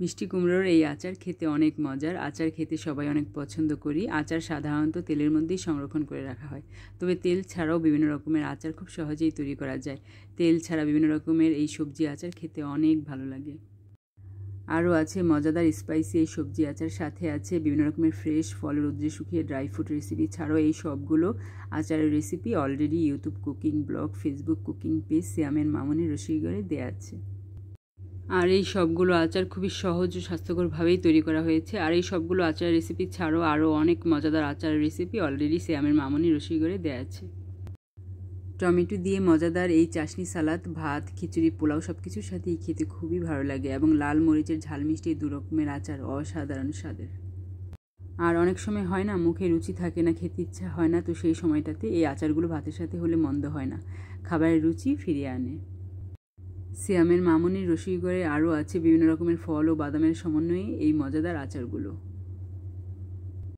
মিষ্টি কুমড়োর এই আচার খেতে অনেক মজার। আচার খেতে সবাই অনেক পছন্দ করি। আচার সাধারণত তেলের মধ্যেই সংরক্ষণ করে রাখা হয়, তবে তেল ছাড়াও বিভিন্ন রকমের আচার খুব সহজেই তৈরি করা যায়। তেল ছাড়া বিভিন্ন রকমের এই সবজি আচার খেতে অনেক ভালো লাগে। আরও আছে মজাদার স্পাইসি এই সবজি আচার, সাথে আছে বিভিন্ন রকমের ফ্রেশ ফল রোদ্রে শুকিয়ে ড্রাই ফ্রুট রেসিপি। ছাড়াও এই সবগুলো আচারের recipe already YouTube cooking blog, Facebook cooking page সিয়ামের মামনি রসইঘরে দেয়া আছে। আর এই সবগুলো আচার খুবই সহজ ও স্বাস্থ্যকরভাবেই তৈরি করা হয়েছে। আর এই সবগুলো আচারের রেসিপি ছাড়াও আরও অনেক মজাদার আচারের রেসিপি অলরেডি সিয়ামের মামনি রসইঘরে দেয়া আছে। টমেটো দিয়ে মজাদার এই চাশনি সালাদ, ভাত, খিচুড়ি, পোলাও সব কিছুর সাথেই খেতে খুবই ভালো লাগে এবং লাল মরিচের ঝাল মিষ্টি এই 2 রকমের আচার অসাধারণ স্বাদের। আর অনেক সময় হয় না, মুখে রুচি থাকে না, খেতে ইচ্ছা হয় না, তো সেই সময়টাতে এই আচারগুলো ভাতের সাথে হলে মন্দ হয় না, খাবারের রুচি ফিরিয়ে আনে। সিয়ামের মামনির রসইঘরে আরও আছে বিভিন্ন রকমের ফল ও বাদামের সমন্বয়ে এই মজাদার আচারগুলো।